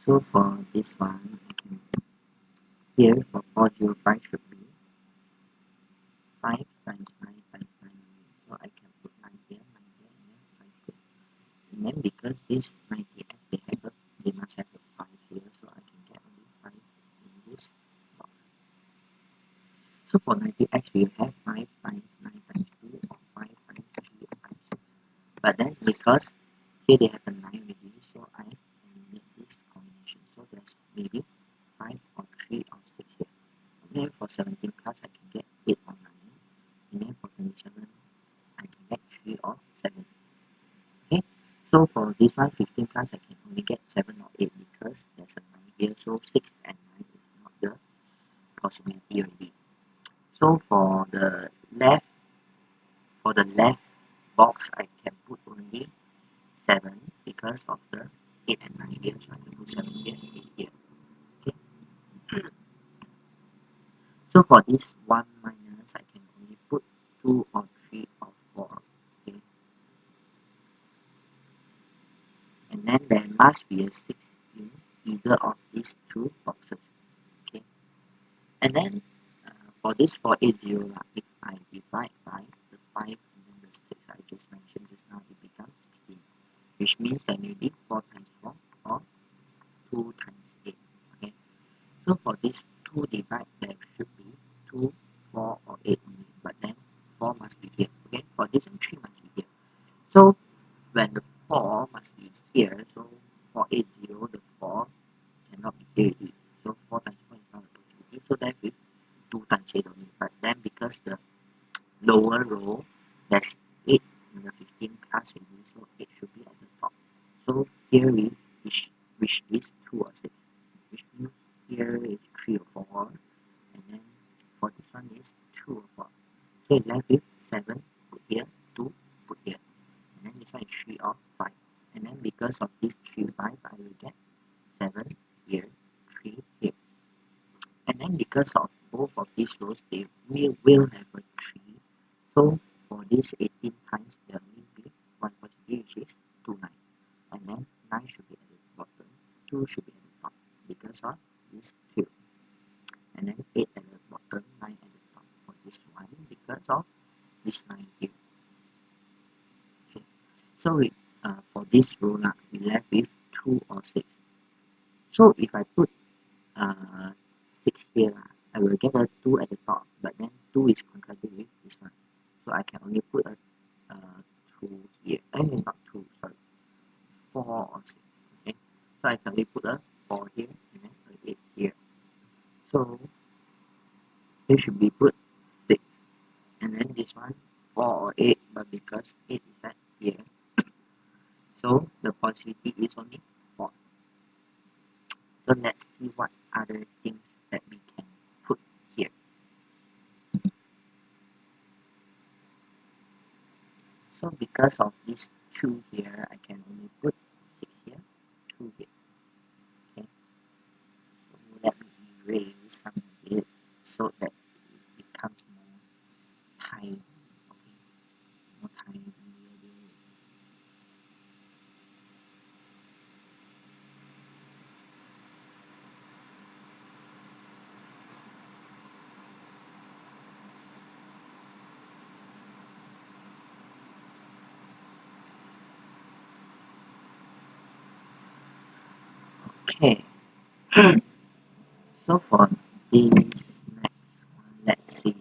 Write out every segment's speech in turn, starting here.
So for this one, I can here for 405 should be 5 times 9 times 9 only. So I can put 9 here, 9 here, and then 5 here. And then because this 90x they must have a 5 here, so I can get only 5 in this box. So for 90x we have 5 times 9 times 2 or 5 times 3 or 5 6. But then because here they have a 9 already, so I eliminate this combination. So there's maybe 5 or 3 or 6 here. And then for 17 plus I can get 8 or 9. And then for 27 I can get 3 or 7. Okay, so for this one 15 plus I can only get 7 or 8 because there's a 9 here, so 6 and 9 is not the possibility already. So for the left box I can put only 7 because of the 8 and 9 here, so I can put 7 here, 8 here. Okay. So for this 1 minus I can only put 2 or 3 or 4. Okay. And then there must be a 6 in either of these two boxes. Okay. And then for this 480, if I divide by the 5 and then the 6 I just mentioned just now, it becomes 16, which means that maybe 4 times 4 or 2 times 8. Okay. So for this 2 divide, there should be 2, 4 or 8 only, but then 4 must be here. Okay. For this one 3 must be here. So when the 4 must be here, so 480, the 4 cannot be here already. So 4 times 4 is not a possibility. So that with 2 times 8 only. But then because the lower row there's 8 in the 15 plus already, so 8 should be at the top. So here which is 2 or 6, which means here is 3 or 4, and then for this one is 2 or 4. So it's left with 7, put here, 2, put here. And then this one is 3 or 5. And then because of this 3, 5, I will get 7 here, 3 here. And then because of both of these rows, they will have a 3. So for this 18 times, there will be one possibility, which is 2, 9. And then 9 should be at the bottom, 2 should be at the top because of this 2. And then 8 at the bottom, 9 at the top for this one because of this 9 here. Okay. So for this row, we left with 2 or 6. So if I put 6 here, I will get a 2 at the top, but then 2 is contradicted with this one. So I can only put a 2 here. I mean not 2, sorry. 4 or 6. Okay. So I can only put a 4 here and then a 8 here. So here should be put 6. And then this one 4 or 8, but because 8 is at here, so the possibility is only 4. So let's see what other things that we can put here. So because of this 2 here, I can only put 6 here, 2 here. Okay. So let me erase some of it so that it becomes more tiny. Okay. More tiny. Okay. So for this next one, let's see.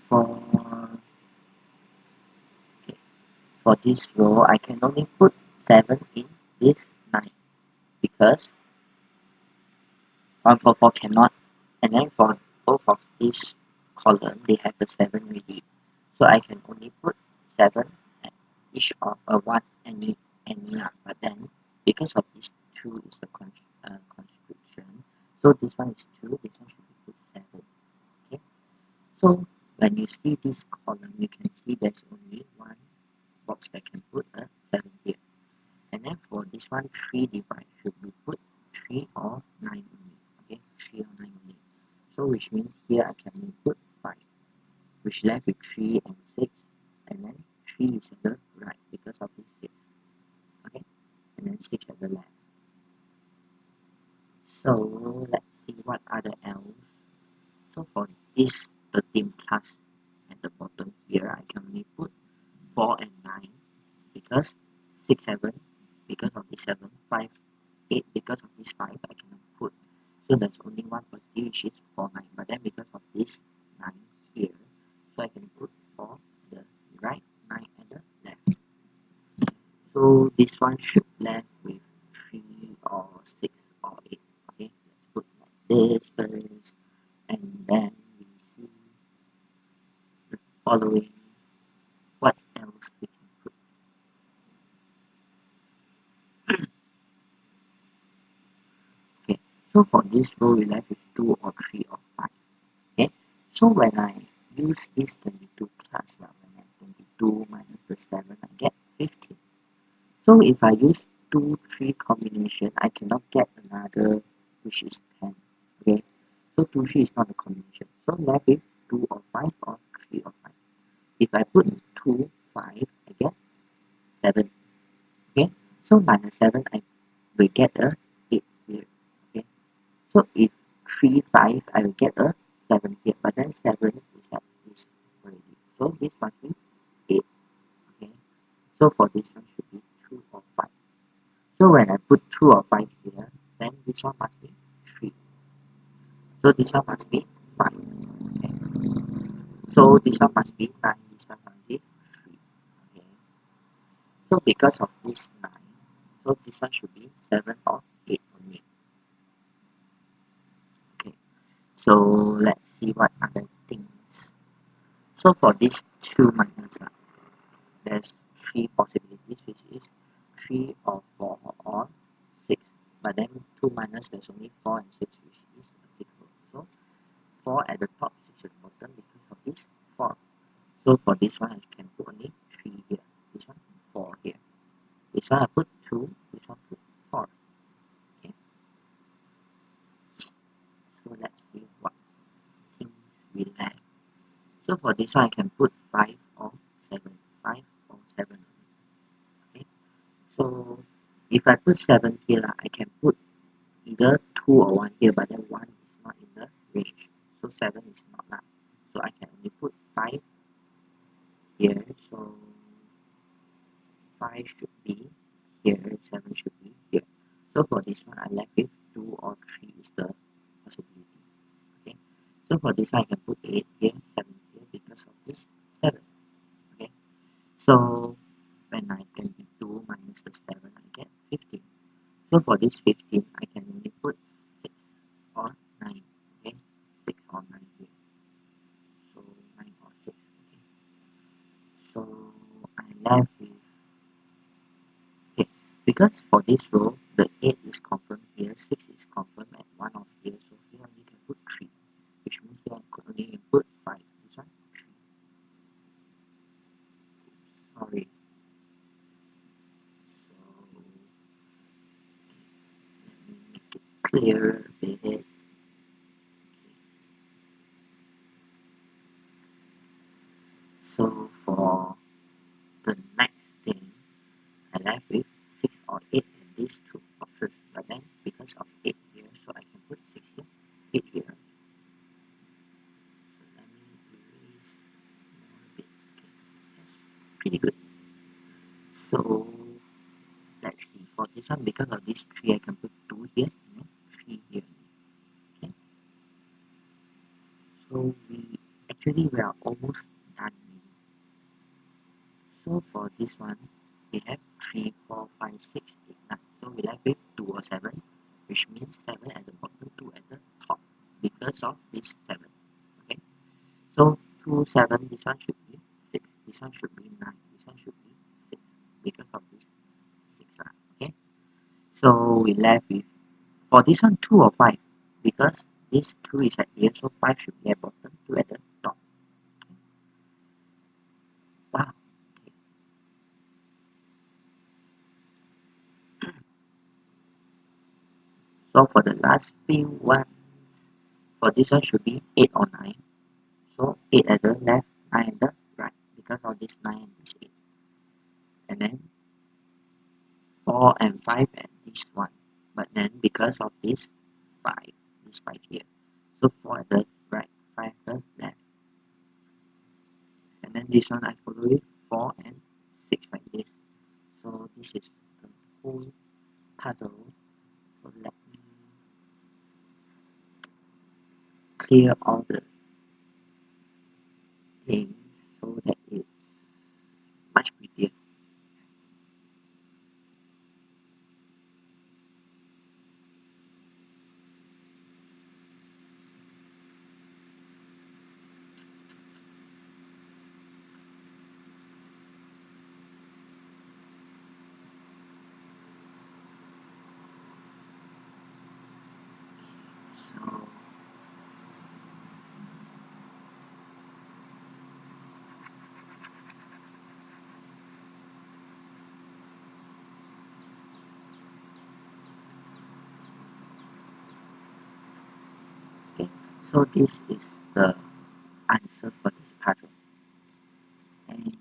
For okay, for this row, I can only put 7 in this 9 because 144 cannot. And then for both of these column, they have the 7 already. So I can only put 7 at each of one any but then because of this 2 is a constriction, so this one is 2, this one should be put 7. Okay, so when you see this column, you can see there's only one box that can put a 7 here. And then for this one, 3 divide should be put 3 or 9 only. Okay, 3 or 9 only. So which means here I can only put 5, which left with 3 and 6 and then 3 is at the right because of this 6. Okay, and then 6 at the left. So let's see what are the else. So for this 13 plus at the bottom here, I can only put 4 and 9 because 6, 7 because of this 7, 5, 8 because of this 5 I cannot put. So there's only one possibility which is 4, 9. But then because of this 9 here, so I can put 4 at the right, 9 at the left. So this one should left with 3 or 6 or 8. Okay, let's put like this first, and then we see the following. What else we can put? Okay, so for this row we left with 2 or 3 or 5. Okay, so when I use this 22 plus, when I 22 minus the 7, I get 15. So if I use 2, 3 combination, I cannot get another which is 10. Okay, so 2, 3 is not a combination. So left with 2 or 5 or 3 or 5. If I put 2, 5, I get 7. Okay, so minus 7, I will get a 8 here. Okay, so if 3, 5, I will get a 7 here. But then 7 is at this already. So this must be 8. Okay, so for this one should be 2 or 5. So when I put 2 or 5 here, then this one must be 3. So this one must be 5. Okay. So this one must be 9. This one must be 3. Okay. So because of this 9, so this one should be 7 or 8 only. Okay. So let's see what other things. So for this 2 minus, there's 3 possibilities, which is 3 or 4 or 6. But then 2 minus, there's only 4 and 6, which is applicable. So 4 at the top, 6 at the bottom because of this 4. So for this one, I can put only 3 here. This one, 4 here. This one, I put 2. This one, put 4. Okay. So let's see what things we have. So for this one, I can put 5 or 7. 5 or 7. Okay. So if I put 7 here, I can put either 2 or 1 here, but then 1 is not in the range. So 7 is not that. So I can only put 5 here. So 5 should be here, 7 should be here. So for this one, I left with 2 or 3 is the possibility. Okay. So for this one, I can put 8 here, 7 here because of this 7. Okay. So when I 22 minus the 7, I get 15. So for this 15, I can only put 6 or 9. Okay. 6 or 9 here. So 9 or 6. Okay. So I left with, okay, because for this row, the 8 is confirmed here, 6 is confirmed at 1 of here, so here you can put 3, which means here I could only put 5. This one, 3. Sorry. So let me make it clearer a bit. So for the next thing, I left with 6 or 8 in these two boxes, but then because of 8 here, so I can put 6 here, 8 here. So let me erase more a bit. Okay, that's pretty good. So let's see, for this one, because of this 3, I can put 2 here and 3 here. Okay, so we are almost done. So for this one, we have 3, 4, 5, 6, 8, 9. So we left with 2 or 7, which means 7 at the bottom, 2 at the top, because of this 7. Okay, so 2, 7, this one should be 6, this one should be 9, this one should be 6, because of this 6. Okay, so we left with, for this one, 2 or 5, because this 2 is at here, so 5 should be at bottom, 2 at the top. Wow. So for the last few ones, for this one should be 8 or 9. So 8 at the left, 9 at the right, because of this 9 and this one I follow it 4 and 6 like this. So this is the whole puzzle. So let me clear all the things so that it's much prettier. So okay, so this is the answer for this puzzle. And